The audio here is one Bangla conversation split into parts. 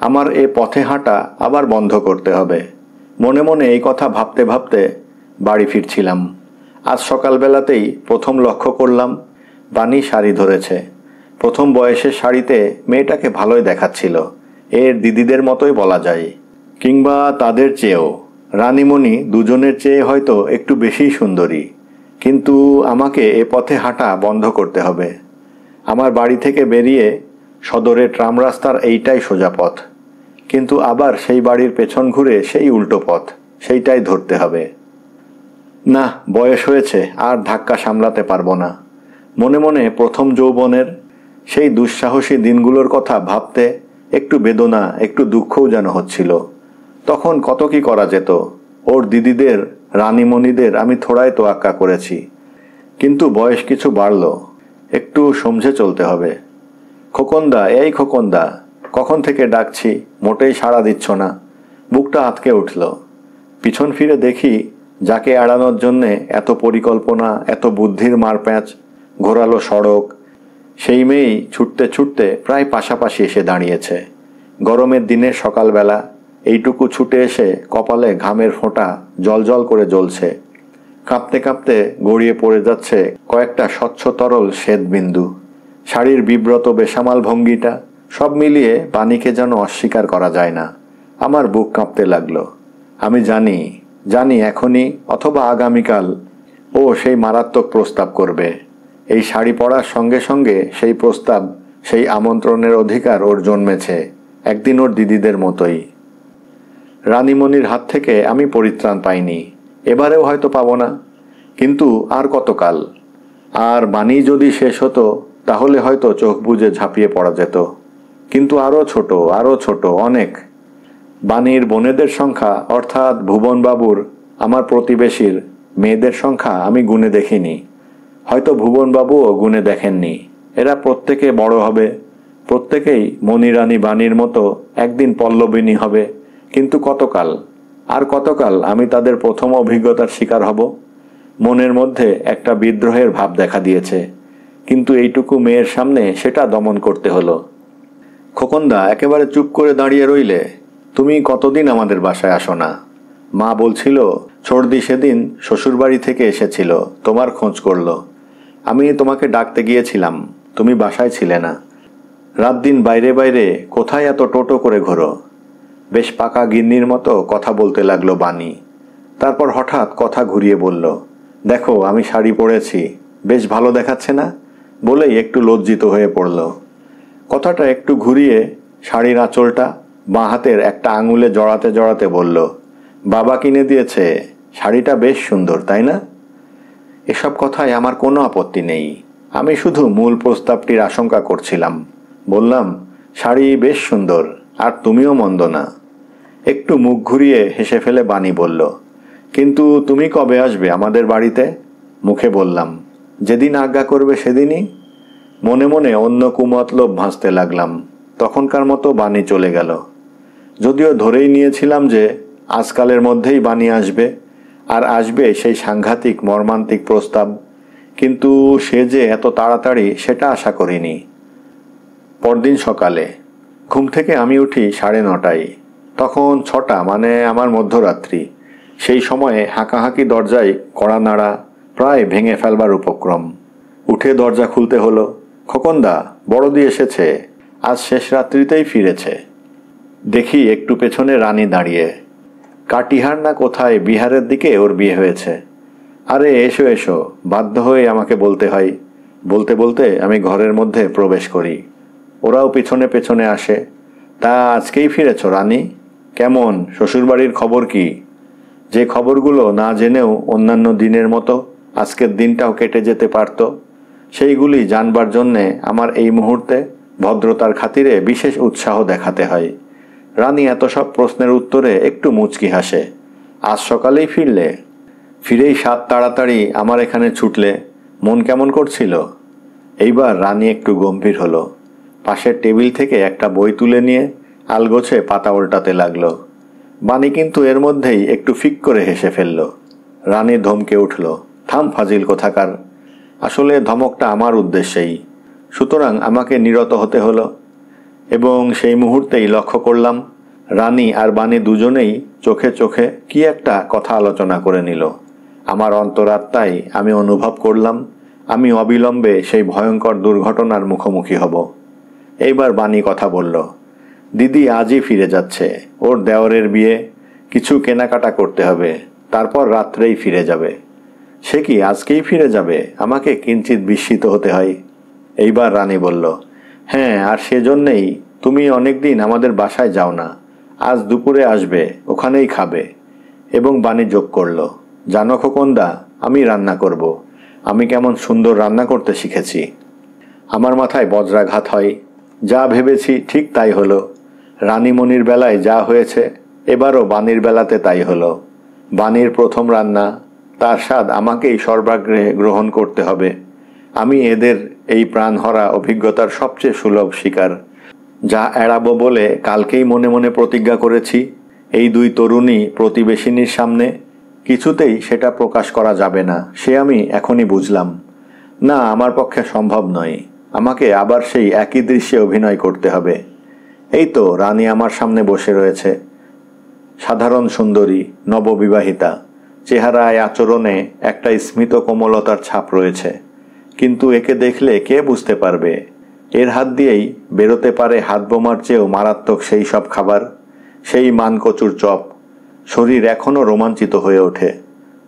আমার এ পথে হাঁটা আবার বন্ধ করতে হবে। মনে মনে এই কথা ভাবতে ভাবতে বাড়ি ফিরছিলাম। আজ সকালবেলাতেই প্রথম লক্ষ্য করলাম বানি শাড়ি ধরেছে। প্রথম বয়সের শাড়িতে মেয়েটাকে ভালোই দেখাচ্ছিল, এর দিদিদের মতোই বলা যায়, কিংবা তাদের চেয়েও। রানীমণি দুজনের চেয়ে হয়তো একটু বেশিই সুন্দরী। কিন্তু আমাকে এ পথে হাঁটা বন্ধ করতে হবে। আমার বাড়ি থেকে বেরিয়ে সদরের ট্রাম রাস্তার এইটাই সোজা পথ, কিন্তু আবার সেই বাড়ির পেছন ঘুরে সেই উল্টো পথ, সেইটাই ধরতে হবে। না, বয়স হয়েছে, আর ধাক্কা সামলাতে পারবো না। মনে মনে প্রথম যৌবনের সেই দুঃসাহসী দিনগুলোর কথা ভাবতে একটু বেদনা, একটু দুঃখও যেন হচ্ছিল। তখন কত কি করা যেত। ওর দিদিদের, রানীমণিদের আমি থোড়াই তোয়াক্কা করেছি, কিন্তু বয়স কিছু বাড়ল, একটু সমঝে চলতে হবে। খোকনদা, এই খোকনদা, কখন থেকে ডাকছি, মোটেই সাড়া দিচ্ছ না। বুকটা আঁতকে উঠল। পিছন ফিরে দেখি যাকে এড়ানোর জন্যে এত পরিকল্পনা, এত বুদ্ধির মারপ্যাঁচ, ঘোরালো সড়ক, সেই মেয়েই ছুটতে ছুটতে প্রায় পাশাপাশি এসে দাঁড়িয়েছে। গরমের দিনের সকালবেলা এইটুকু ছুটে এসে কপালে ঘামের ফোঁটা জলজল করে জ্বলছে। কাঁপতে কাঁপতে গড়িয়ে পড়ে যাচ্ছে কয়েকটা স্বচ্ছ তরল শ্বেতবিন্দু। শাড়ির বিব্রত বেসামাল ভঙ্গিটা, সব মিলিয়ে বাণীকে যেন অস্বীকার করা যায় না। আমার বুক কাঁপতে লাগলো। আমি জানি এখনই অথবা আগামীকাল ও সেই মারাত্মক প্রস্তাব করবে। এই শাড়ি পরার সঙ্গে সঙ্গে সেই প্রস্তাব, সেই আমন্ত্রণের অধিকার ওর জন্মেছে, একদিন ওর দিদিদের মতোই। রানীমণির হাত থেকে আমি পরিত্রাণ পাইনি, এবারেও হয়তো পাবো না, কিন্তু আর কতকাল। আর বাণী যদি শেষ হতো তাহলে হয়তো চোখ বুজে ঝাঁপিয়ে পড়া যেত, কিন্তু আরও ছোট অনেক। বাণীর বোনেদের সংখ্যা, অর্থাৎ ভুবনবাবুর, আমার প্রতিবেশীর মেয়েদের সংখ্যা আমি গুণে দেখিনি। হয়তো ভুবনবাবুও গুণে দেখেননি। এরা প্রত্যেকে বড় হবে, প্রত্যেকেই মণিরানী বাণীর মতো একদিন পল্লবিনী হবে, কিন্তু কতকাল, আর কতকাল আমি তাদের প্রথম অভিজ্ঞতার শিকার হব? মনের মধ্যে একটা বিদ্রোহের ভাব দেখা দিয়েছে, কিন্তু এইটুকু মেয়ের সামনে সেটা দমন করতে হলো। খোকনদা, একেবারে চুপ করে দাঁড়িয়ে রইলে? তুমি কতদিন আমাদের বাসায় আসো না? মা বলছিল ছর্দি সেদিন শ্বশুরবাড়ি থেকে এসেছিল, তোমার খোঁজ করলো। আমি তোমাকে ডাকতে গিয়েছিলাম, তুমি বাসায় ছিলে না। রাত দিন বাইরে বাইরে কোথায় এত টোটো করে ঘোরো? বেশ পাকা গিন্নির মতো কথা বলতে লাগলো বাণী। তারপর হঠাৎ কথা ঘুরিয়ে বলল, দেখো আমি শাড়ি পরেছি, বেশ ভালো দেখাচ্ছে না? বলেই একটু লজ্জিত হয়ে পড়ল। কথাটা একটু ঘুরিয়ে শাড়ির আঁচলটা বাঁ হাতের একটা আঙুলে জড়াতে জড়াতে বলল, বাবা কিনে দিয়েছে, শাড়িটা বেশ সুন্দর, তাই না? এসব কথায় আমার কোনো আপত্তি নেই, আমি শুধু মূল প্রস্তাবটির আশঙ্কা করছিলাম। বললাম, শাড়ি বেশ সুন্দর, আর তুমিও মন্দ না। একটু মুখ ঘুরিয়ে হেসে ফেলে বাণী বলল, কিন্তু তুমি কবে আসবে আমাদের বাড়িতে? মুখে বললাম, যেদিন আজ্ঞা করবে সেদিনই। মনে মনে অন্য কুমতলব ভাসতে লাগলাম। তখনকার মতো বাণী চলে গেল। যদিও ধরেই নিয়েছিলাম যে আজকালের মধ্যেই বাণী আসবে, আর আসবে সেই সাংঘাতিক মর্মান্তিক প্রস্তাব, কিন্তু সে যে এত তাড়াতাড়ি সেটা আশা করিনি। পরদিন সকালে ঘুম থেকে আমি উঠি 9:30। তখন 6টা, মানে আমার মধ্যরাত্রি। সেই সময়ে হাঁকাহাঁকি দরজায় কড়া নাড়া, প্রায় ভেঙে ফেলবার উপক্রম। উঠে দরজা খুলতে হলো। খোকনদা, বড়দি এসেছে, আজ শেষ রাত্রিতেই ফিরেছে। দেখি একটু পেছনে রানী দাঁড়িয়ে। কাটিহার না কোথায় বিহারের দিকে ওর বিয়ে হয়েছে। আরে এসো এসো, বাধ্য হয়ে আমাকে বলতে হয়। বলতে বলতে আমি ঘরের মধ্যে প্রবেশ করি। ওরাও পিছনে পেছনে আসে। তা আজকেই ফিরেছ রানী? কেমন, শ্বশুরবাড়ির খবর কি? যে খবরগুলো না জেনেও অন্যান্য দিনের মতো আজকের দিনটাও কেটে যেতে পারত, সেইগুলি জানবার জন্যে আমার এই মুহূর্তে ভদ্রতার খাতিরে বিশেষ উৎসাহ দেখাতে হয়। রানী এত সব প্রশ্নের উত্তরে একটু মুচকি হাসে। আজ সকালেই ফিরলে? ফিরেই সাত তাড়াতাড়ি আমার এখানে ছুটলে, মন কেমন করছিল? এইবার রানী একটু গম্ভীর হলো। পাশের টেবিল থেকে একটা বই তুলে নিয়ে আলগোছে পাতা উল্টাতে লাগলো। বাণী কিন্তু এর মধ্যেই একটু ফিক করে হেসে ফেলল। রানী ধমকে উঠল, থাম ফাজিল কোথাকার। আসলে ধমকটা আমার উদ্দেশ্যেই, সুতরাং আমাকে নিরত হতে হলো। এবং সেই মুহূর্তেই লক্ষ্য করলাম রানী আর বাণী দুজনেই চোখে চোখে কি একটা কথা আলোচনা করে নিল। আমার অন্তরাত্মায় আমি অনুভব করলাম আমি অবিলম্বে সেই ভয়ঙ্কর দুর্ঘটনার মুখোমুখি হব। এইবার বাণী কথা বলল। দিদি আজই ফিরে যাচ্ছে, ওর দেওরের বিয়ে, কিছু কেনাকাটা করতে হবে, তারপর রাত্রেই ফিরে যাবে। সে কি আজকেই ফিরে যাবে? আমাকে কিঞ্চিত বিস্মিত হতে হয়। এইবার রানী বলল, হ্যাঁ, আর সেজন্যেই তুমি অনেকদিন আমাদের বাসায় যাও না, আজ দুপুরে আসবে, ওখানেই খাবে। এবং বাণী যোগ করল, জানো খোকনদা, আমি রান্না করব, আমি কেমন সুন্দর রান্না করতে শিখেছি। আমার মাথায় বজ্রাঘাত হয়। যা ভেবেছি ঠিক তাই হলো। রানীমণির বেলায় যা হয়েছে এবারও বাণীর বেলাতে তাই হলো। বাণীর প্রথম রান্না, তার স্বাদ আমাকেই সর্বাগ্রে গ্রহণ করতে হবে। আমি এদের এই প্রাণহরা অভিজ্ঞতার সবচেয়ে সুলভ শিকার। যা এড়াবো বলে কালকেই মনে মনে প্রতিজ্ঞা করেছি, এই দুই তরুণী প্রতিবেশিনীর সামনে কিছুতেই সেটা প্রকাশ করা যাবে না, সে আমি এখনই বুঝলাম। না, আমার পক্ষে সম্ভব নয়। আমাকে আবার সেই একই দৃশ্যে অভিনয় করতে হবে। এই তো রানী আমার সামনে বসে রয়েছে, সাধারণ সুন্দরী, নববিবাহিতা, চেহারায় আচরণে একটা স্মিত কোমলতার ছাপ রয়েছে। কিন্তু একে দেখলে কে বুঝতে পারবে এর হাত দিয়েই বেরোতে পারে হাত বোমার চেয়েও মারাত্মক সেই সব খাবার, সেই মানকচুর চপ। শরীর এখনও রোমাঞ্চিত হয়ে ওঠে।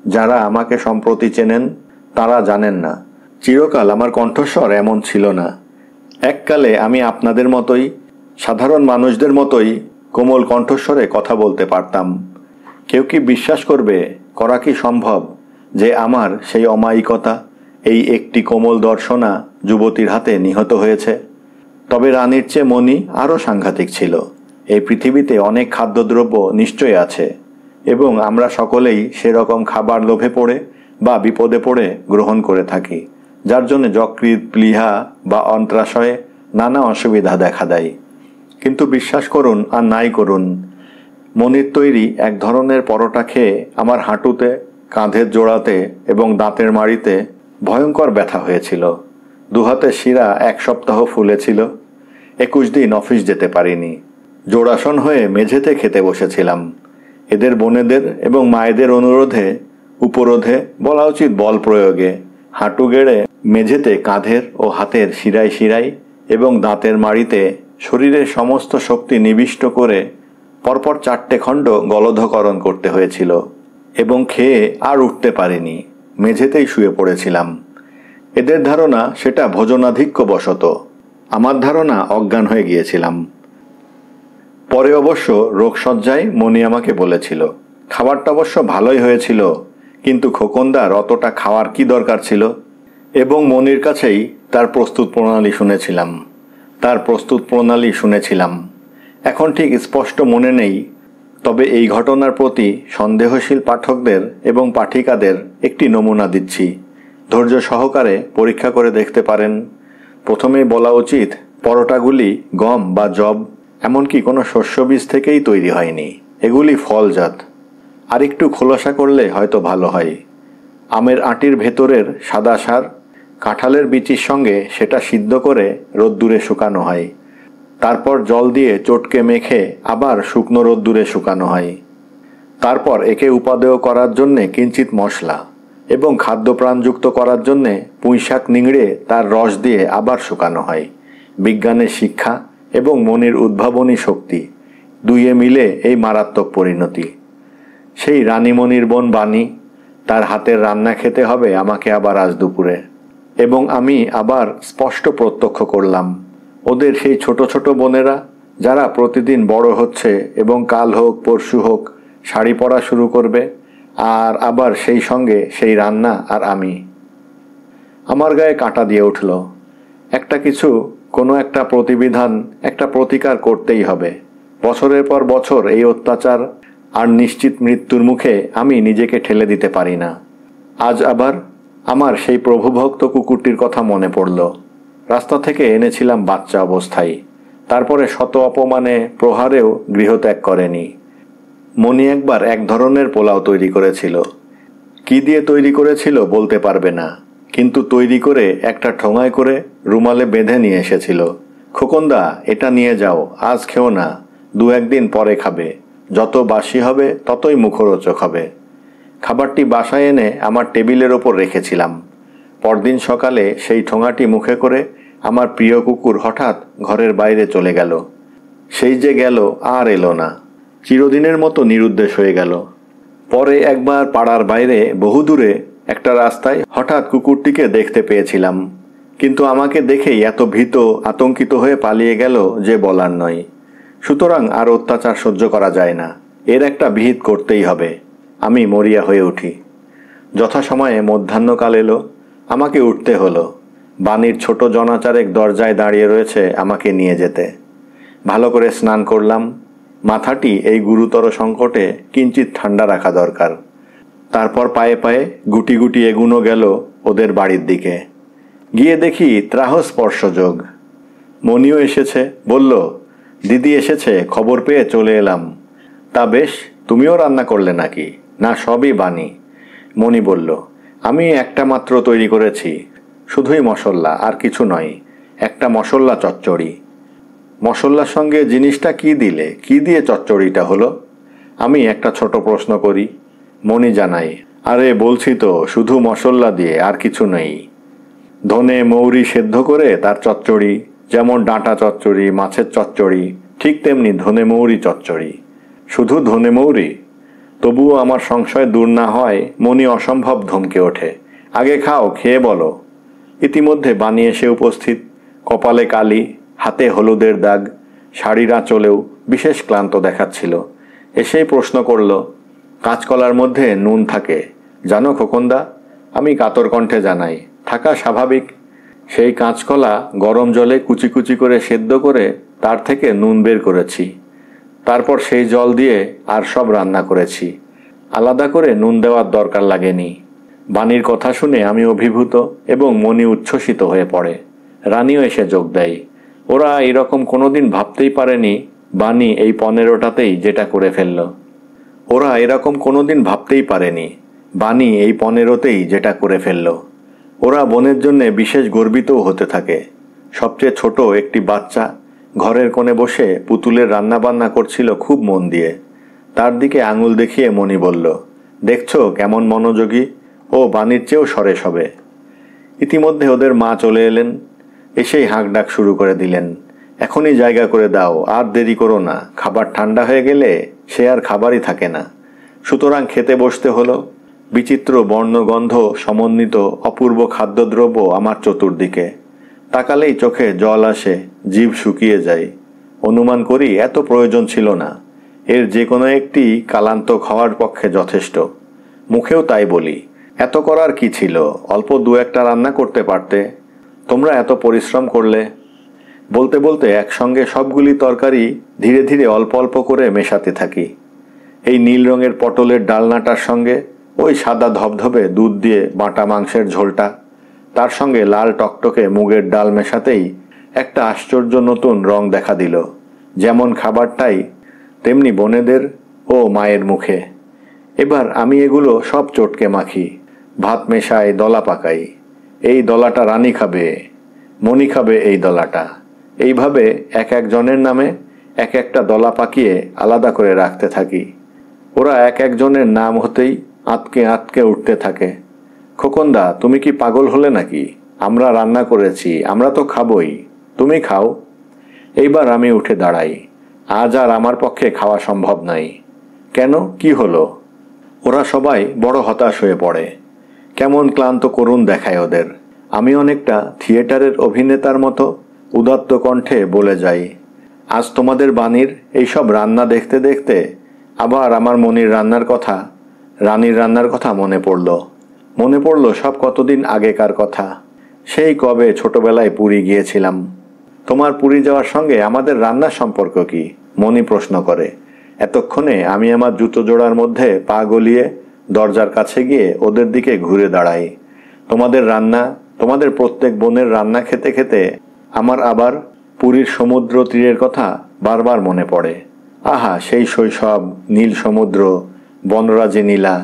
যারা আমাকে সম্প্রতি চেনেন তারা জানেন না, চিরকাল আমার কণ্ঠস্বর এমন ছিল না। এককালে আমি আপনাদের মতোই, সাধারণ মানুষদের মতোই কোমল কণ্ঠস্বরে কথা বলতে পারতাম। কেউ কি বিশ্বাস করবে, করা কি সম্ভব যে আমার সেই অমায়িকতা এই একটি কোমল দর্শনা যুবতীর হাতে নিহত হয়েছে? তবে রানীর চেয়ে মণি আরও সাংঘাতিক ছিল। এই পৃথিবীতে অনেক খাদ্যদ্রব্য নিশ্চয়ই আছে এবং আমরা সকলেই সেরকম খাবার লোভে পড়ে বা বিপদে পড়ে গ্রহণ করে থাকি, যার জন্য যকৃৎ, প্লীহা বা অন্ত্রাশয়ে নানা অসুবিধা দেখা দেয়। কিন্তু বিশ্বাস করুন আর নাই করুন, মনির তৈরি এক ধরনের পরোটা খেয়ে আমার হাঁটুতে, কাঁধের জোড়াতে এবং দাঁতের মাড়িতে ভয়ঙ্কর ব্যথা হয়েছিল। দুহাতের শিরা এক সপ্তাহ ফুলেছিল। 21 দিন অফিস যেতে পারিনি। জোড়াসন হয়ে মেঝেতে খেতে বসেছিলাম। এদের বোনেদের এবং মায়েদের অনুরোধে, উপরোধে, বলা উচিত বল প্রয়োগে, হাঁটু গেড়ে মেঝেতে কাঁধের ও হাতের শিরায় শিরায় এবং দাঁতের মাড়িতে শরীরের সমস্ত শক্তি নিবিষ্ট করে পরপর 4টে খণ্ড গলধকরণ করতে হয়েছিল এবং খেয়ে আর উঠতে পারিনি। মেঝেতেই শুয়ে পড়েছিলাম। এদের ধারণা সেটা ভোজনাধিক্য বশত, আমার ধারণা অজ্ঞান হয়ে গিয়েছিলাম। পরে অবশ্য রোগশয্যায় মণি আমাকে বলেছিল, খাবারটা অবশ্য ভালোই হয়েছিল, কিন্তু খোকনদার অতটা খাওয়ার কি দরকার ছিল। এবং মনির কাছেই তার প্রস্তুত প্রণালী শুনেছিলাম। এখন ঠিক স্পষ্ট মনে নেই, তবে এই ঘটনার প্রতি সন্দেহশীল পাঠকদের এবং পাঠিকাদের একটি নমুনা দিচ্ছি, ধৈর্য সহকারে পরীক্ষা করে দেখতে পারেন। প্রথমেই বলা উচিত, পরোটাগুলি গম বা জব, এমনকি কোনো শস্যবীজ থেকেই তৈরি হয়নি। এগুলি ফলজাত। আর একটু খোলাসা করলে হয়তো ভালো হয়। আমের আটির ভেতরের সাদা সার কাঁঠালের বিচির সঙ্গে সেটা সিদ্ধ করে রোদ্দুরে শুকানো হয়। তারপর জল দিয়ে চটকে মেখে আবার শুকনো রোদ্দুরে শুকানো হয়। তারপর একে উপাদেয় করার জন্যে কিঞ্চিত মশলা এবং খাদ্যপ্রাণযুক্ত করার জন্যে পুঁইশাক নিংড়ে তার রস দিয়ে আবার শুকানো হয়। বিজ্ঞানের শিক্ষা এবং মনের উদ্ভাবনী শক্তি দুইয়ে মিলে এই মারাত্মক পরিণতি। সেই রানীমণির বোন বাণী, তার হাতের রান্না খেতে হবে আমাকে আবার আজ দুপুরে। এবং আমি আবার স্পষ্ট প্রত্যক্ষ করলাম ওদের সেই ছোট ছোট বোনেরা, যারা প্রতিদিন বড় হচ্ছে এবং কাল হোক পরশু হোক শাড়ি পরা শুরু করবে, আর আবার সেই সঙ্গে সেই রান্না আর আমি। আমার গায়ে কাঁটা দিয়ে উঠল। একটা কিছু, কোনো একটা প্রতিবিধান, একটা প্রতিকার করতেই হবে। বছরের পর বছর এই অত্যাচার আর নিশ্চিত মৃত্যুর মুখে আমি নিজেকে ঠেলে দিতে পারি না। আজ আবার আমার সেই প্রভুভক্ত কুকুরটির কথা মনে পড়ল। রাস্তা থেকে এনেছিলাম বাচ্চা অবস্থায়, তারপরে শত অপমানে প্রহারেও গৃহত্যাগ করেনি। মণি একবার এক ধরনের পোলাও তৈরি করেছিল। কি দিয়ে তৈরি করেছিল বলতে পারবে না, কিন্তু তৈরি করে একটা ঠোঙায় করে রুমালে বেঁধে নিয়ে এসেছিল। খোকনদা, এটা নিয়ে যাও, আজ খেও না, দু একদিন পরে খাবে, যত বাসি হবে ততই মুখরোচক হবে। খাবারটি বাসায় এনে আমার টেবিলের ওপর রেখেছিলাম। পরদিন সকালে সেই ঠোঙাটি মুখে করে আমার প্রিয় কুকুর হঠাৎ ঘরের বাইরে চলে গেল। সেই যে গেল, আর এলো না, চিরদিনের মতো নিরুদ্দেশ হয়ে গেল। পরে একবার পাড়ার বাইরে বহুদূরে একটা রাস্তায় হঠাৎ কুকুরটিকে দেখতে পেয়েছিলাম, কিন্তু আমাকে দেখেই এত ভীত আতঙ্কিত হয়ে পালিয়ে গেল যে বলার নয়। সুতরাং আর অত্যাচার সহ্য করা যায় না, এর একটা বিহিত করতেই হবে। আমি মরিয়া হয়ে উঠি। যথাসময়ে মধ্যাহ্নকাল এলো, আমাকে উঠতে হলো। বাণীর ছোট জনাচারেক দরজায় দাঁড়িয়ে রয়েছে আমাকে নিয়ে যেতে। ভালো করে স্নান করলাম। মাথাটি এই গুরুতর সংকটে কিঞ্চিত ঠান্ডা রাখা দরকার। তারপর পায়ে পায়ে গুটি গুটি এগুনো গেল ওদের বাড়ির দিকে। গিয়ে দেখি ত্রাহস্পর্শযোগ। মনিও এসেছে, বলল, দিদি এসেছে, খবর পেয়ে চলে এলাম। তা বেশ, তুমিও রান্না করলে নাকি? না, সবই বাণী। মনি বলল, আমি একটা মাত্র তৈরি করেছি, শুধুই মশলা, আর কিছু নয়, একটা মশলা চচ্চড়ি। মশলার সঙ্গে জিনিসটা কি দিলে? কি দিয়ে চচ্চড়িটা হলো? আমি একটা ছোট প্রশ্ন করি। মনি জানাই, আরে বলছি তো, শুধু মশলা দিয়ে, আর কিছু নেই। ধনে মৌরি সেদ্ধ করে তার চচ্চড়ি, যেমন ডাঁটা চচ্চড়ি, মাছের চচ্চড়ি, ঠিক তেমনি ধনে মৌরি চচ্চড়ি। শুধু ধনে মৌরি? তবুও আমার সংশয় দূর না হয় মনি অসম্ভব ধমকে ওঠে, আগে খাও, খেয়ে বলো। ইতিমধ্যে বানিয়ে এসে উপস্থিত, কপালে কালি, হাতে হলুদের দাগ, শাড়ির আঁচলেও বিশেষ ক্লান্ত দেখাচ্ছিল। এসেই প্রশ্ন করল, কাঁচকলার মধ্যে নুন থাকে জানো খোকনদা? আমি কাতর কণ্ঠে জানাই, থাকা স্বাভাবিক। সেই কাঁচকলা গরম জলে কুচি কুচি করে সেদ্ধ করে তার থেকে নুন বের করেছি। তারপর সেই জল দিয়ে আর সব রান্না করেছি, আলাদা করে নুন দেওয়ার দরকার লাগেনি। বাণীর কথা শুনে আমি অভিভূত এবং মনি উচ্ছ্বসিত হয়ে পড়ে। রানীও এসে যোগ দেয়। ওরা এরকম কোনোদিন ভাবতেই পারেনি বাণী এই 15টাতেই যেটা করে ফেলল। ওরা এরকম কোনোদিন ভাবতেই পারেনি বাণী এই 15তেই যেটা করে ফেলল। ওরা বোনের জন্যে বিশেষ গর্বিতও হতে থাকে। সবচেয়ে ছোট একটি বাচ্চা ঘরের কোণে বসে পুতুলের রান্নাবান্না করছিল খুব মন দিয়ে। তার দিকে আঙুল দেখিয়ে মনি বলল, দেখছো কেমন মনোযোগী, ও বাণীর চেয়েও সরেস হবে। ইতিমধ্যে ওদের মা চলে এলেন। এসেই হাঁকডাক শুরু করে দিলেন, এখনই জায়গা করে দাও, আর দেরি করো না, খাবার ঠান্ডা হয়ে গেলে সে আর খাবারই থাকে না। সুতরাং খেতে বসতে হলো। বিচিত্র বর্ণগন্ধ সমন্বিত অপূর্ব খাদ্যদ্রব্য আমার চতুর্দিকে। তাকালেই চোখে জল আসে, জিভ শুকিয়ে যায়। অনুমান করি এত প্রয়োজন ছিল না, এর যে কোনো একটি কালান্তক হওয়ার পক্ষে যথেষ্ট। মুখেও তাই বলি, এত করার কি ছিল, অল্প দু একটা রান্না করতে পারতে। তোমরা এত পরিশ্রম করলে। বলতে বলতে একসঙ্গে সবগুলি তরকারি ধীরে ধীরে অল্প অল্প করে মেশাতে থাকি। এই নীল রঙের পটলের ডালনাটার সঙ্গে ওই সাদা ধবধবে দুধ দিয়ে বাটা মাংসের ঝোলটা, তার সঙ্গে লাল টকটকে মুগের ডাল মেশাতেই একটা আশ্চর্য নতুন রং দেখা দিল। যেমন খাবারটাই তেমনি বোনেদের ও মায়ের মুখে। এবার আমি এগুলো সব চটকে মাখি, ভাত মেশাই, দলা পাকাই। এই দলাটা রানী খাবে, মনি খাবে এই দলাটা। এইভাবে এক একজনের নামে এক একটা দলা পাকিয়ে আলাদা করে রাখতে থাকি। ওরা এক একজনের নাম হতেই আঁতকে আঁতকে উঠতে থাকে। খোকনদা, তুমি কি পাগল হলে নাকি? আমরা রান্না করেছি, আমরা তো খাবই, তুমি খাও। এইবার আমি উঠে দাঁড়াই। আজ আর আমার পক্ষে খাওয়া সম্ভব নাই। কেন, কি হলো? ওরা সবাই বড় হতাশ হয়ে পড়ে। কেমন ক্লান্ত করুণ দেখায় ওদের। আমি অনেকটা থিয়েটারের অভিনেতার মতো উদাত্ত কণ্ঠে বলে যাই, আজ তোমাদের বাণীর এইসব রান্না দেখতে দেখতে আবার আমার মনির রান্নার কথা, রানীর রান্নার কথা মনে পড়ল সব কতদিন আগেকার কথা। সেই কবে ছোটবেলায় পুরী গিয়েছিলাম। তোমার পুরী যাওয়ার সঙ্গে আমাদের রান্নার সম্পর্ক কি? মনি প্রশ্ন করে। এতক্ষণে আমি আমার জুতো জোড়ার মধ্যে পা গলিয়ে দরজার কাছে গিয়ে ওদের দিকে ঘুরে দাঁড়াই। তোমাদের রান্না, তোমাদের প্রত্যেক বোনের রান্না খেতে খেতে আমার আবার পুরীর সমুদ্র তীরের কথা বারবার মনে পড়ে। আহা, সেই শৈশব, নীল সমুদ্র, বনরাজি নীলা।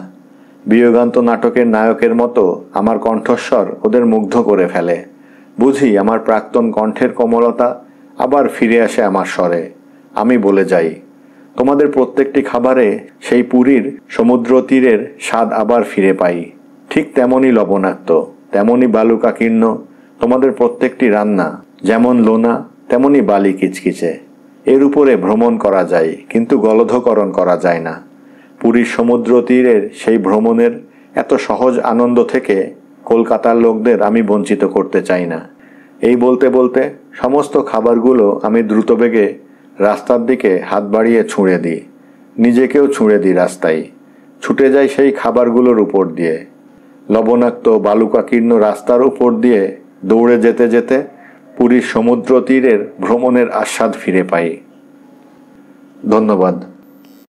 বিয়োগান্ত নাটকের নায়কের মতো আমার কণ্ঠস্বর ওদের মুগ্ধ করে ফেলে। বুঝি আমার প্রাক্তন কণ্ঠের কোমলতা আবার ফিরে আসে আমার স্বরে। আমি বলে যাই, তোমাদের প্রত্যেকটি খাবারে সেই পুরীর সমুদ্র তীরের স্বাদ আবার ফিরে পাই। ঠিক তেমনই লবণাক্ত, তেমনই বালুকাকীর্ণ তোমাদের প্রত্যেকটি রান্না, যেমন লোনা তেমনই বালি কিচকিচে। এর উপরে ভ্রমণ করা যায়, কিন্তু গলধকরণ করা যায় না। পুরীর সমুদ্র তীরের সেই ভ্রমণের এত সহজ আনন্দ থেকে কলকাতার লোকদের আমি বঞ্চিত করতে চাই না। এই বলতে বলতে সমস্ত খাবারগুলো আমি দ্রুতবেগে রাস্তার দিকে হাত বাড়িয়ে ছুঁড়ে দিই। নিজেকেও ছুঁড়ে দিই রাস্তায়। ছুটে যাই সেই খাবারগুলোর উপর দিয়ে। লবণাক্ত বালুকাকীর্ণ রাস্তার উপর দিয়ে দৌড়ে যেতে যেতে পুরীর সমুদ্র তীরের ভ্রমণের আস্বাদ ফিরে পাই। ধন্যবাদ।